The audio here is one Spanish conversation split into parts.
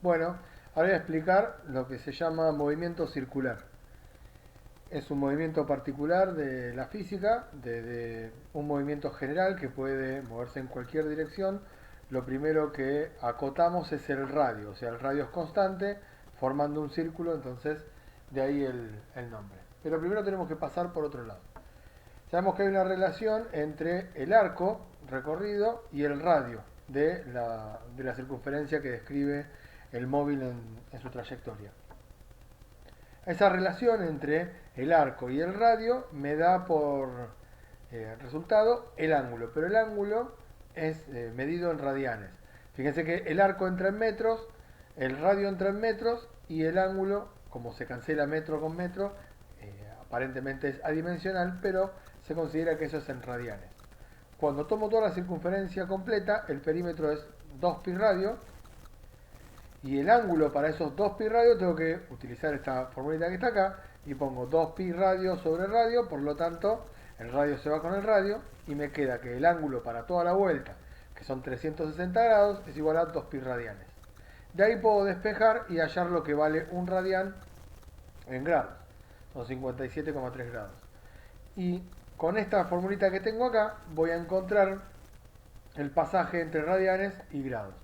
Bueno, ahora voy a explicar lo que se llama movimiento circular. Es un movimiento particular de la física, de un movimiento general que puede moverse en cualquier dirección. Lo primero que acotamos es el radio, o sea, el radio es constante, formando un círculo, entonces de ahí el nombre. Pero primero tenemos que pasar por otro lado. Sabemos que hay una relación entre el arco recorrido y el radio de la circunferencia que describe el móvil en su trayectoria. Esa relación entre el arco y el radio me da por resultado el ángulo, pero el ángulo es medido en radianes. Fíjense que el arco entra en metros, el radio entra en metros y el ángulo, como se cancela metro con metro, aparentemente es adimensional, pero se considera que eso es en radianes. Cuando tomo toda la circunferencia completa, el perímetro es 2pi radio, y el ángulo para esos 2pi radio tengo que utilizar esta formulita que está acá, y pongo 2pi radio sobre radio, por lo tanto el radio se va con el radio, y me queda que el ángulo para toda la vuelta, que son 360 grados, es igual a 2pi radianes. De ahí puedo despejar y hallar lo que vale un radián en grados. Son 57,3 grados. Y con esta formulita que tengo acá voy a encontrar el pasaje entre radianes y grados.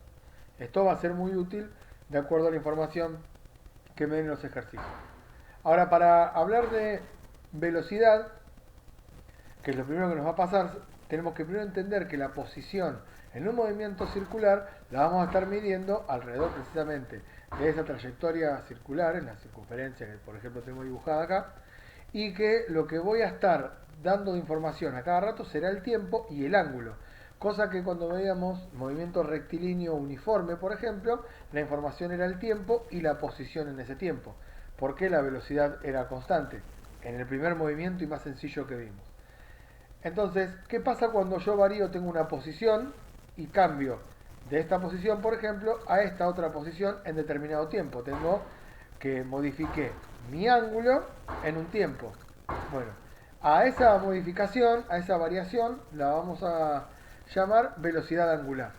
Esto va a ser muy útil de acuerdo a la información que me den los ejercicios. Ahora, para hablar de velocidad, que es lo primero que nos va a pasar, tenemos que primero entender que la posición en un movimiento circular la vamos a estar midiendo alrededor precisamente de esa trayectoria circular, en la circunferencia que por ejemplo tengo dibujada acá, y que lo que voy a estar dando de información a cada rato será el tiempo y el ángulo. Cosa que cuando veíamos movimiento rectilíneo uniforme, por ejemplo, la información era el tiempo y la posición en ese tiempo. Porque la velocidad era constante en el primer movimiento y más sencillo que vimos. Entonces, ¿qué pasa cuando yo varío, tengo una posición y cambio de esta posición, por ejemplo, a esta otra posición en determinado tiempo? Tengo que modifique mi ángulo en un tiempo. Bueno, a esa modificación, a esa variación, la vamos a llamar velocidad angular.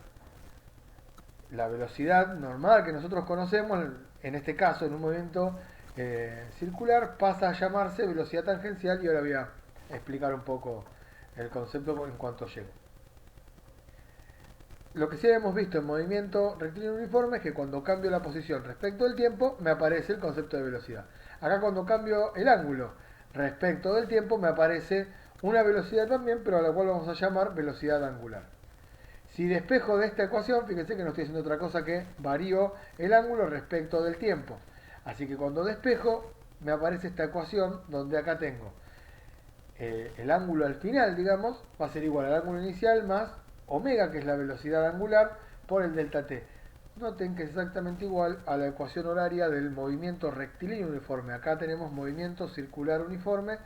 La velocidad normal que nosotros conocemos, en este caso en un movimiento circular, pasa a llamarse velocidad tangencial, y ahora voy a explicar un poco el concepto en cuanto llego. Lo que sí hemos visto en movimiento rectilíneo uniforme es que cuando cambio la posición respecto del tiempo me aparece el concepto de velocidad. Acá cuando cambio el ángulo respecto del tiempo me aparece una velocidad también, pero a la cual vamos a llamar velocidad angular. Si despejo de esta ecuación, fíjense que no estoy haciendo otra cosa que varío el ángulo respecto del tiempo. Así que cuando despejo me aparece esta ecuación donde acá tengo el ángulo al final, digamos, va a ser igual al ángulo inicial más omega, que es la velocidad angular, por el delta t. Noten que es exactamente igual a la ecuación horaria del movimiento rectilíneo uniforme. Acá tenemos movimiento circular uniforme,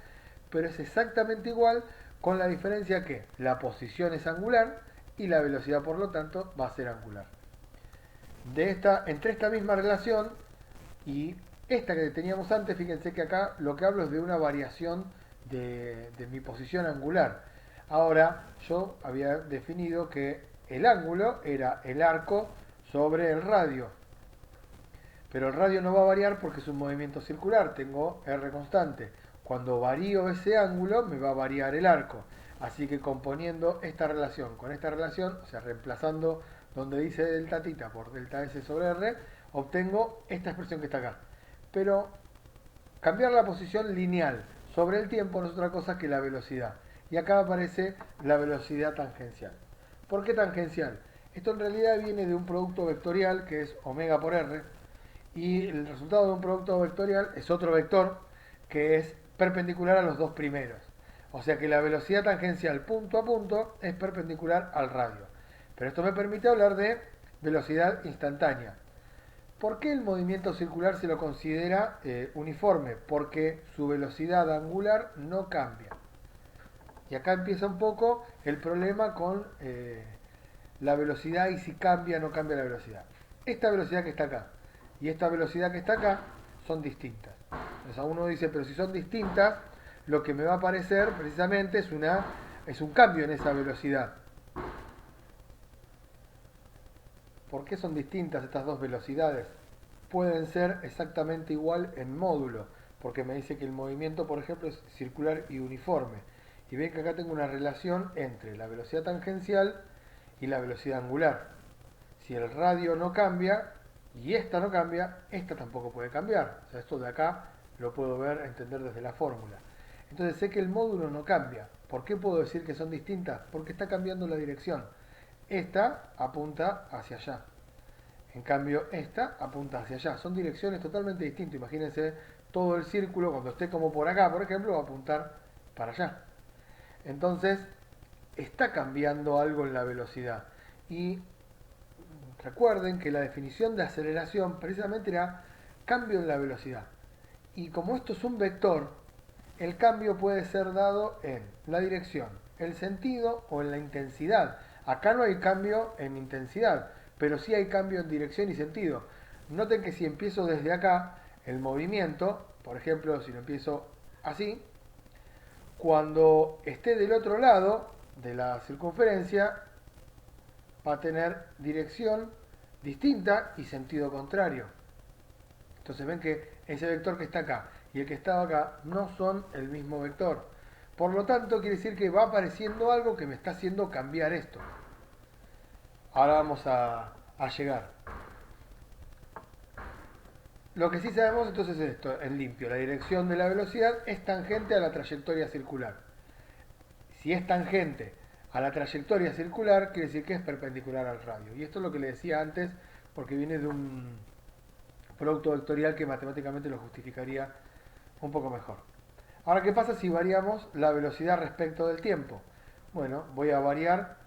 pero es exactamente igual, con la diferencia que la posición es angular y la velocidad, por lo tanto, va a ser angular. Entre esta misma relación y esta que teníamos antes, fíjense que acá lo que hablo es de una variación de mi posición angular. Ahora yo había definido que el ángulo era el arco sobre el radio, pero el radio no va a variar porque es un movimiento circular, tengo R constante. Cuando varío ese ángulo me va a variar el arco, así que componiendo esta relación con esta relación, o sea, reemplazando donde dice delta tita por delta S sobre R, obtengo esta expresión que está acá. Pero cambiar la posición lineal sobre el tiempo no es otra cosa que la velocidad. Y acá aparece la velocidad tangencial. ¿Por qué tangencial? Esto en realidad viene de un producto vectorial que es omega por R, y el resultado de un producto vectorial es otro vector que es perpendicular a los dos primeros. O sea que la velocidad tangencial punto a punto es perpendicular al radio. Pero esto me permite hablar de velocidad instantánea. ¿Por qué el movimiento circular se lo considera uniforme? Porque su velocidad angular no cambia. Y acá empieza un poco el problema con la velocidad y si cambia o no cambia la velocidad. Esta velocidad que está acá y esta velocidad que está acá son distintas. Entonces uno dice, pero si son distintas, lo que me va a aparecer precisamente es un cambio en esa velocidad. ¿Por qué son distintas estas dos velocidades? pueden ser exactamente igual en módulo, porque me dice que el movimiento, por ejemplo, es circular y uniforme. Y ven que acá tengo una relación entre la velocidad tangencial y la velocidad angular. Si el radio no cambia y esta no cambia, esta tampoco puede cambiar. O sea, esto de acá lo puedo ver, entender desde la fórmula. Entonces sé que el módulo no cambia. ¿Por qué puedo decir que son distintas? Porque está cambiando la dirección. Esta apunta hacia allá. En cambio, esta apunta hacia allá. Son direcciones totalmente distintas. Imagínense todo el círculo, cuando esté como por acá, por ejemplo, va a apuntar para allá. Entonces, está cambiando algo en la velocidad. Y recuerden que la definición de aceleración precisamente era cambio en la velocidad. Y como esto es un vector, el cambio puede ser dado en la dirección, el sentido o en la intensidad. Acá no hay cambio en intensidad, pero sí hay cambio en dirección y sentido. Noten que si empiezo desde acá, el movimiento, por ejemplo, si lo empiezo así, cuando esté del otro lado de la circunferencia, va a tener dirección distinta y sentido contrario. Entonces ven que ese vector que está acá y el que estaba acá no son el mismo vector. Por lo tanto, quiere decir que va apareciendo algo que me está haciendo cambiar esto. Ahora vamos a llegar. Lo que sí sabemos entonces es esto, en limpio. La dirección de la velocidad es tangente a la trayectoria circular. Si es tangente a la trayectoria circular, quiere decir que es perpendicular al radio. Y esto es lo que le decía antes, porque viene de un producto vectorial que matemáticamente lo justificaría un poco mejor. Ahora, ¿qué pasa si variamos la velocidad respecto del tiempo? Bueno, voy a variar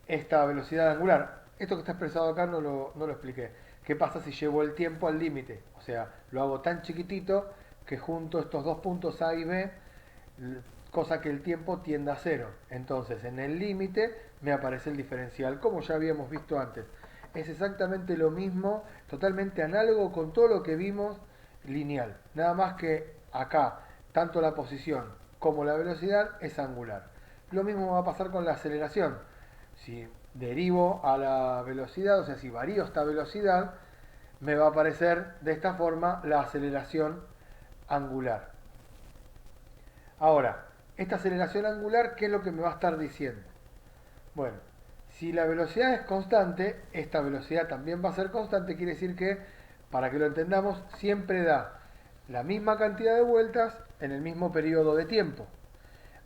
esta velocidad angular. Esto que está expresado acá no lo expliqué. ¿Qué pasa si llevo el tiempo al límite? O sea, lo hago tan chiquitito que junto estos dos puntos A y B, cosa que el tiempo tienda a cero. Entonces, en el límite me aparece el diferencial, como ya habíamos visto antes. Es exactamente lo mismo, totalmente análogo con todo lo que vimos lineal. Nada más que acá, tanto la posición como la velocidad es angular. Lo mismo va a pasar con la aceleración. Si derivo a la velocidad, o sea, si varío esta velocidad, me va a aparecer de esta forma la aceleración angular. Ahora, esta aceleración angular, ¿qué es lo que me va a estar diciendo? Bueno, si la velocidad es constante, esta velocidad también va a ser constante, quiere decir que, para que lo entendamos, siempre da la misma cantidad de vueltas en el mismo periodo de tiempo.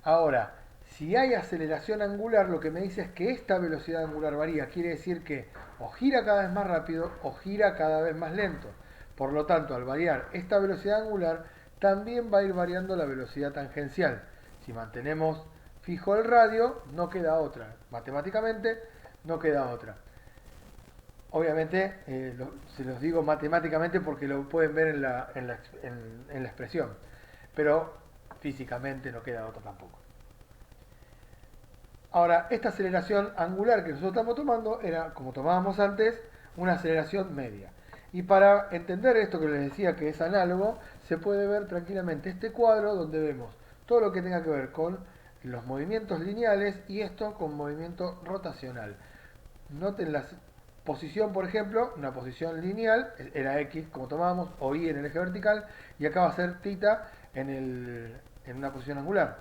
Ahora, si hay aceleración angular, lo que me dice es que esta velocidad angular varía. Quiere decir que o gira cada vez más rápido o gira cada vez más lento. Por lo tanto, al variar esta velocidad angular, también va a ir variando la velocidad tangencial. Si mantenemos fijo el radio, no queda otra. Matemáticamente, no queda otra. Obviamente, se los digo matemáticamente porque lo pueden ver en la expresión. Pero físicamente no queda otra tampoco. Ahora, esta aceleración angular que nosotros estamos tomando era, como tomábamos antes, una aceleración media. Y para entender esto que les decía que es análogo, se puede ver tranquilamente este cuadro donde vemos todo lo que tenga que ver con los movimientos lineales y esto con movimiento rotacional. Noten la posición, por ejemplo, una posición lineal, era X como tomábamos, o Y en el eje vertical, y acá va a ser θ en una posición angular.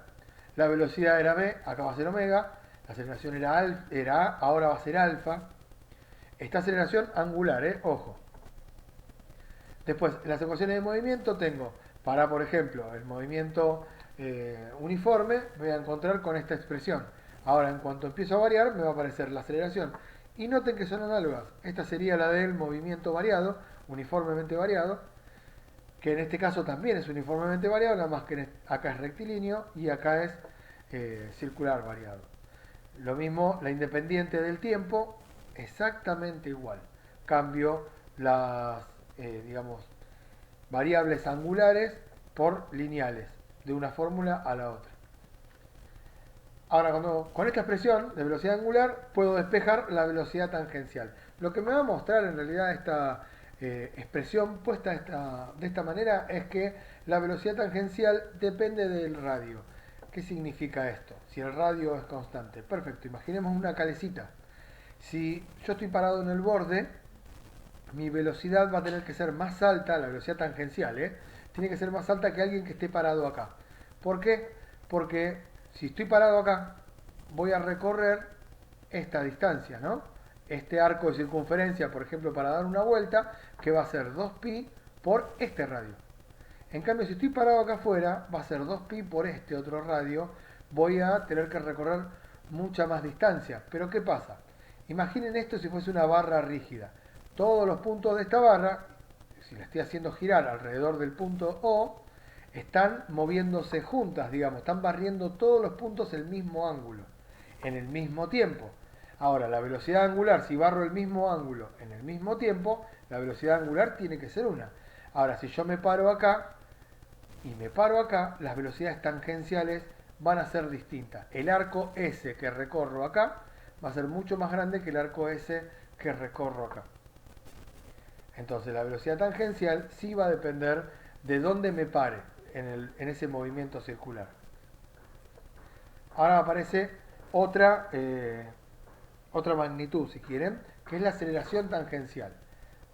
La velocidad era B, acá va a ser omega, la aceleración era A, ahora va a ser alfa. Esta aceleración angular, ojo. Después, en las ecuaciones de movimiento tengo, para por ejemplo, el movimiento uniforme, me voy a encontrar con esta expresión. Ahora, en cuanto empiezo a variar, me va a aparecer la aceleración. Y noten que son análogas. Esta sería la del movimiento variado, uniformemente variado, que en este caso también es uniformemente variado, nada más que acá es rectilíneo y acá es circular variado. Lo mismo, la independiente del tiempo, exactamente igual. Cambio las, digamos, variables angulares por lineales, de una fórmula a la otra. Ahora, con esta expresión de velocidad angular, puedo despejar la velocidad tangencial. Lo que me va a mostrar en realidad esta expresión puesta de esta manera es que la velocidad tangencial depende del radio. ¿Qué significa esto? Si el radio es constante. Perfecto, imaginemos una calecita. Si yo estoy parado en el borde, mi velocidad va a tener que ser más alta, la velocidad tangencial, tiene que ser más alta que alguien que esté parado acá. ¿Por qué? Porque si estoy parado acá, voy a recorrer esta distancia, ¿no? Este arco de circunferencia, por ejemplo, para dar una vuelta, que va a ser 2pi por este radio. En cambio, si estoy parado acá afuera, va a ser 2pi por este otro radio. Voy a tener que recorrer mucha más distancia. Pero ¿qué pasa? Imaginen esto si fuese una barra rígida. Todos los puntos de esta barra, si la estoy haciendo girar alrededor del punto O, están moviéndose juntas, digamos, están barriendo todos los puntos el mismo ángulo, en el mismo tiempo. Ahora, la velocidad angular, si barro el mismo ángulo en el mismo tiempo, la velocidad angular tiene que ser una. Ahora, si yo me paro acá y me paro acá, las velocidades tangenciales van a ser distintas. El arco S que recorro acá va a ser mucho más grande que el arco S que recorro acá. Entonces la velocidad tangencial sí va a depender de dónde me pare en ese movimiento circular. Ahora aparece otra magnitud, si quieren, que es la aceleración tangencial.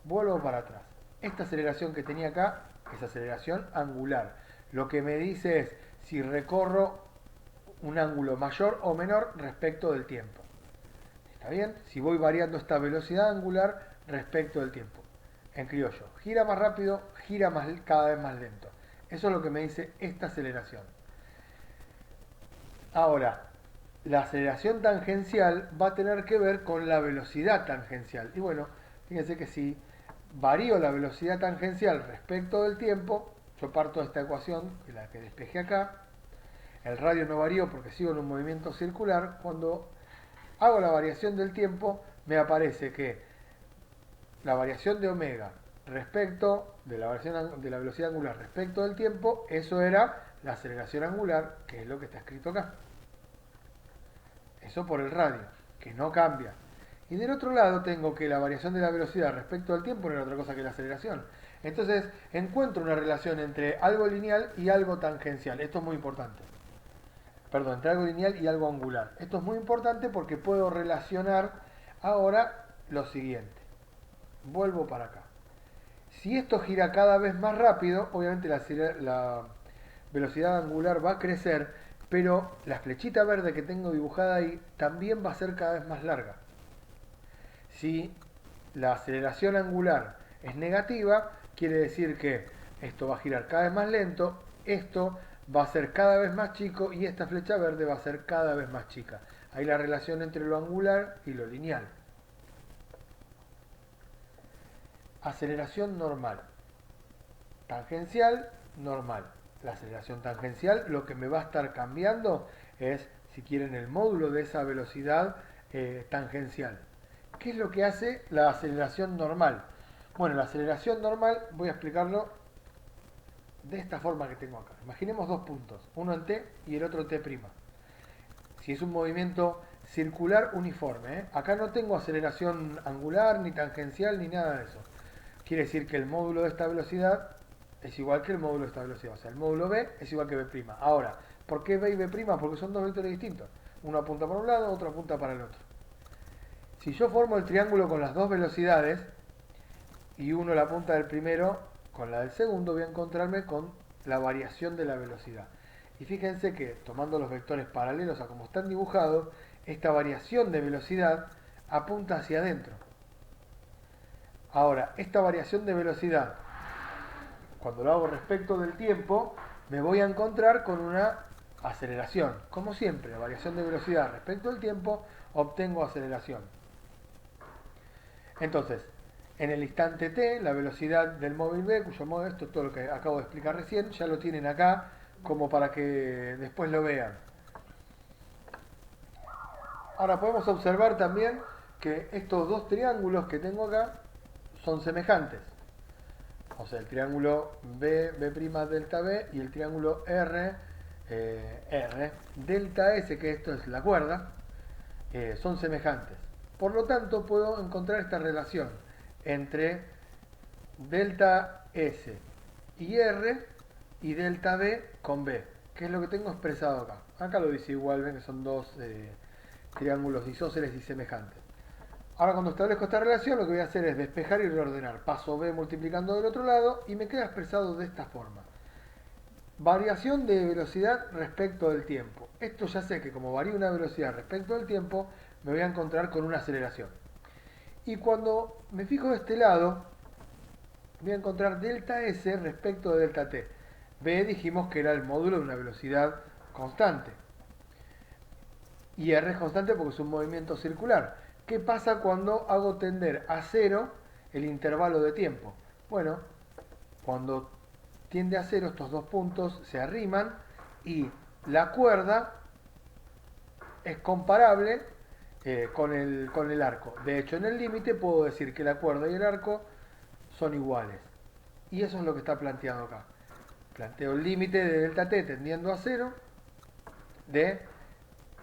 Vuelvo para atrás. Esta aceleración que tenía acá es aceleración angular. Lo que me dice es si recorro un ángulo mayor o menor respecto del tiempo. ¿Está bien? Si voy variando esta velocidad angular respecto del tiempo. En criollo, gira más rápido, gira cada vez más lento. Eso es lo que me dice esta aceleración. Ahora, la aceleración tangencial va a tener que ver con la velocidad tangencial. Y bueno, fíjense que si varío la velocidad tangencial respecto del tiempo, yo parto de esta ecuación, que la que despejé acá, el radio no varió porque sigo en un movimiento circular. Cuando hago la variación del tiempo, me aparece que la variación de omega respecto de la velocidad angular respecto del tiempo, eso era la aceleración angular, que es lo que está escrito acá. Eso por el radio, que no cambia. Y del otro lado tengo que la variación de la velocidad respecto al tiempo no era otra cosa que la aceleración. Entonces encuentro una relación entre algo lineal y algo tangencial. Esto es muy importante. Perdón, entre algo lineal y algo angular. Esto es muy importante porque puedo relacionar ahora lo siguiente. Vuelvo para acá. Si esto gira cada vez más rápido, obviamente la velocidad angular va a crecer, pero la flechita verde que tengo dibujada ahí también va a ser cada vez más larga. Si la aceleración angular es negativa, quiere decir que esto va a girar cada vez más lento, esto va a ser cada vez más chico y esta flecha verde va a ser cada vez más chica. Hay la relación entre lo angular y lo lineal. Aceleración normal. Tangencial, normal. La aceleración tangencial lo que me va a estar cambiando es, si quieren, el módulo de esa velocidad tangencial. ¿Qué es lo que hace la aceleración normal? Bueno, la aceleración normal voy a explicarlo de esta forma que tengo acá. Imaginemos dos puntos, uno en T y el otro en T'. Si es un movimiento circular uniforme, acá no tengo aceleración angular, ni tangencial, ni nada de eso. Quiere decir que el módulo de esta velocidad es igual que el módulo de esta velocidad. O sea, el módulo B es igual que B'. Ahora, ¿por qué B y B'? Porque son dos vectores distintos. Uno apunta para un lado, otro apunta para el otro. Si yo formo el triángulo con las dos velocidades y uno la punta del primero con la del segundo, voy a encontrarme con la variación de la velocidad. Y fíjense que tomando los vectores paralelos a como están dibujados, esta variación de velocidad apunta hacia adentro. Ahora, esta variación de velocidad, cuando lo hago respecto del tiempo, me voy a encontrar con una aceleración. Como siempre, la variación de velocidad respecto del tiempo, obtengo aceleración. Entonces, en el instante t, la velocidad del móvil B, cuyo móvil, esto es todo lo que acabo de explicar recién, ya lo tienen acá como para que después lo vean. Ahora podemos observar también que estos dos triángulos que tengo acá son semejantes. O sea, el triángulo B, B' delta B y el triángulo R, R, delta S, que esto es la cuerda, son semejantes. Por lo tanto, puedo encontrar esta relación entre delta S y R y delta B con B, que es lo que tengo expresado acá. Acá lo dice igual, ven que son dos triángulos isósceles y semejantes. Ahora cuando establezco esta relación lo que voy a hacer es despejar y reordenar. Paso b multiplicando del otro lado y me queda expresado de esta forma. Variación de velocidad respecto del tiempo. Esto ya sé que como varía una velocidad respecto del tiempo, me voy a encontrar con una aceleración. Y cuando me fijo de este lado, voy a encontrar delta S respecto de delta T. B dijimos que era el módulo de una velocidad constante. Y R es constante porque es un movimiento circular. ¿Qué pasa cuando hago tender a cero el intervalo de tiempo? Bueno, cuando tiende a cero estos dos puntos se arriman y la cuerda es comparable con el arco. De hecho, en el límite puedo decir que la cuerda y el arco son iguales. Y eso es lo que está planteado acá. Planteo el límite de delta t tendiendo a cero de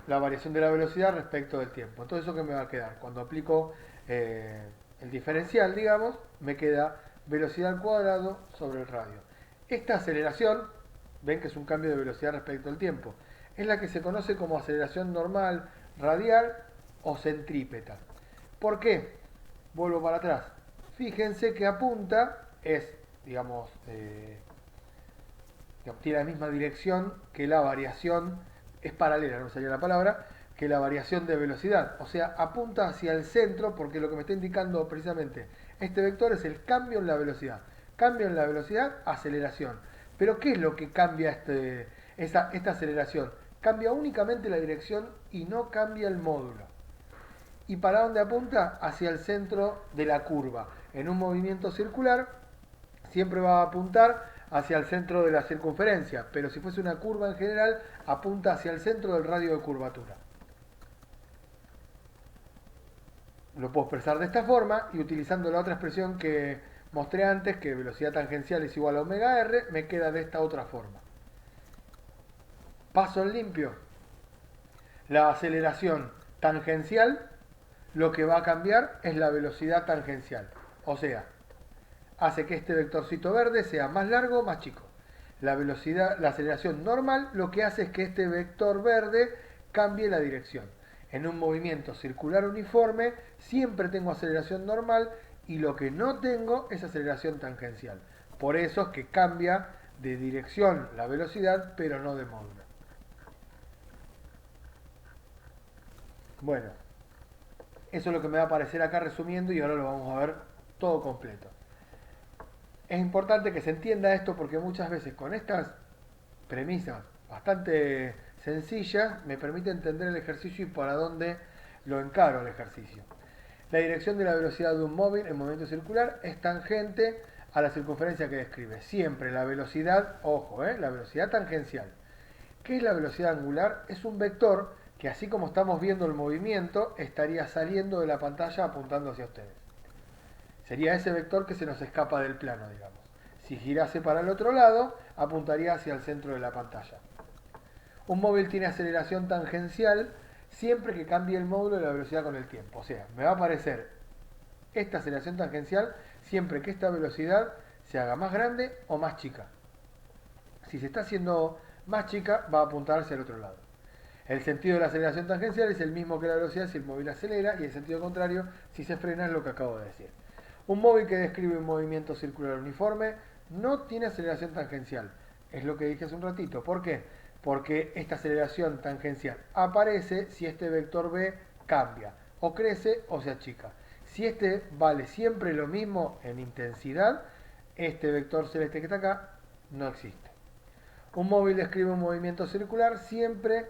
la variación de la velocidad respecto del tiempo. Entonces, ¿eso qué me va a quedar? Cuando aplico el diferencial, digamos, me queda velocidad al cuadrado sobre el radio. Esta aceleración, ven que es un cambio de velocidad respecto al tiempo, es la que se conoce como aceleración normal, radial o centrípeta. ¿Por qué? Vuelvo para atrás. Fíjense que apunta es, digamos, tiene la misma dirección que la variación, es paralela, no sería la palabra, que la variación de velocidad. O sea, apunta hacia el centro porque lo que me está indicando precisamente este vector es el cambio en la velocidad. Cambio en la velocidad, aceleración. Pero ¿qué es lo que cambia esta aceleración? Cambia únicamente la dirección y no cambia el módulo. ¿Y para dónde apunta? Hacia el centro de la curva. En un movimiento circular siempre va a apuntar hacia el centro de la circunferencia, pero si fuese una curva en general, apunta hacia el centro del radio de curvatura. Lo puedo expresar de esta forma y utilizando la otra expresión que mostré antes, que velocidad tangencial es igual a omega r, me queda de esta otra forma. Paso en limpio. La aceleración tangencial, lo que va a cambiar es la velocidad tangencial. O sea, hace que este vectorcito verde sea más largo o más chico. La velocidad, la aceleración normal, lo que hace es que este vector verde cambie la dirección. En un movimiento circular uniforme siempre tengo aceleración normal y lo que no tengo es aceleración tangencial. Por eso es que cambia de dirección la velocidad, pero no de módulo. Bueno, eso es lo que me va a aparecer acá resumiendo y ahora lo vamos a ver todo completo. Es importante que se entienda esto porque muchas veces con estas premisas bastante sencillas me permite entender el ejercicio y para dónde lo encaro el ejercicio. La dirección de la velocidad de un móvil en movimiento circular es tangente a la circunferencia que describe. Siempre la velocidad, ojo, la velocidad tangencial. ¿Qué es la velocidad angular? Es un vector que así como estamos viendo el movimiento estaría saliendo de la pantalla apuntando hacia ustedes. Sería ese vector que se nos escapa del plano, digamos. Si girase para el otro lado, apuntaría hacia el centro de la pantalla. Un móvil tiene aceleración tangencial siempre que cambie el módulo de la velocidad con el tiempo. O sea, me va a aparecer esta aceleración tangencial siempre que esta velocidad se haga más grande o más chica. Si se está haciendo más chica, va a apuntar hacia el otro lado. El sentido de la aceleración tangencial es el mismo que la velocidad si el móvil acelera y el sentido contrario si se frena, es lo que acabo de decir. Un móvil que describe un movimiento circular uniforme no tiene aceleración tangencial. Es lo que dije hace un ratito. ¿Por qué? Porque esta aceleración tangencial aparece si este vector B cambia, o crece o se achica. Si este vale siempre lo mismo en intensidad, este vector celeste que está acá no existe. Un móvil describe un movimiento circular siempre,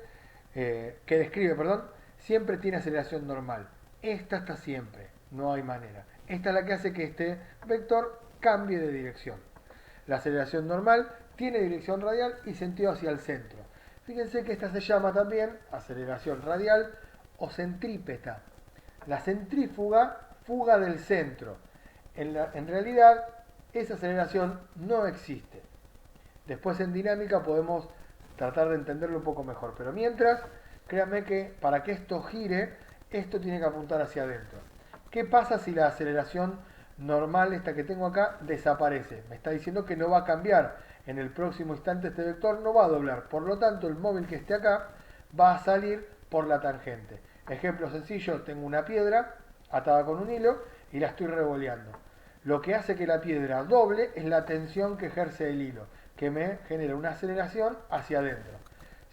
siempre tiene aceleración normal. Esta está siempre, no hay manera. Esta es la que hace que este vector cambie de dirección. La aceleración normal tiene dirección radial y sentido hacia el centro. Fíjense que esta se llama también aceleración radial o centrípeta. La centrífuga, fuga del centro. En realidad, esa aceleración no existe. Después en dinámica podemos tratar de entenderlo un poco mejor. Pero mientras, créanme que para que esto gire, esto tiene que apuntar hacia adentro. ¿Qué pasa si la aceleración normal, esta que tengo acá, desaparece? Me está diciendo que no va a cambiar. En el próximo instante este vector no va a doblar. Por lo tanto, el móvil que esté acá va a salir por la tangente. Ejemplo sencillo, tengo una piedra atada con un hilo y la estoy revoleando. Lo que hace que la piedra doble es la tensión que ejerce el hilo, que me genera una aceleración hacia adentro.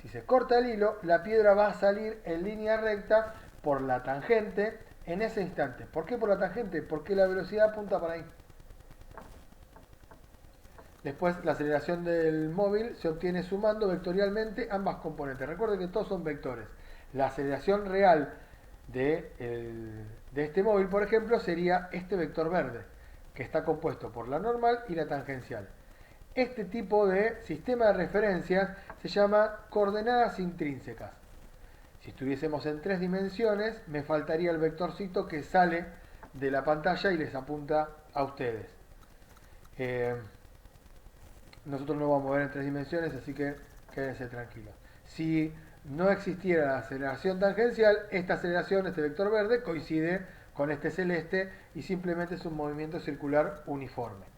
Si se corta el hilo, la piedra va a salir en línea recta por la tangente en ese instante. ¿Por qué por la tangente? Porque la velocidad apunta para ahí. Después, la aceleración del móvil se obtiene sumando vectorialmente ambas componentes. Recuerden que todos son vectores. La aceleración real de este móvil, por ejemplo, sería este vector verde, que está compuesto por la normal y la tangencial. Este tipo de sistema de referencias se llama coordenadas intrínsecas. Si estuviésemos en 3 dimensiones, me faltaría el vectorcito que sale de la pantalla y les apunta a ustedes. Nosotros no vamos a mover en 3 dimensiones, así que quédense tranquilos. Si no existiera la aceleración tangencial, esta aceleración, este vector verde, coincide con este celeste y simplemente es un movimiento circular uniforme.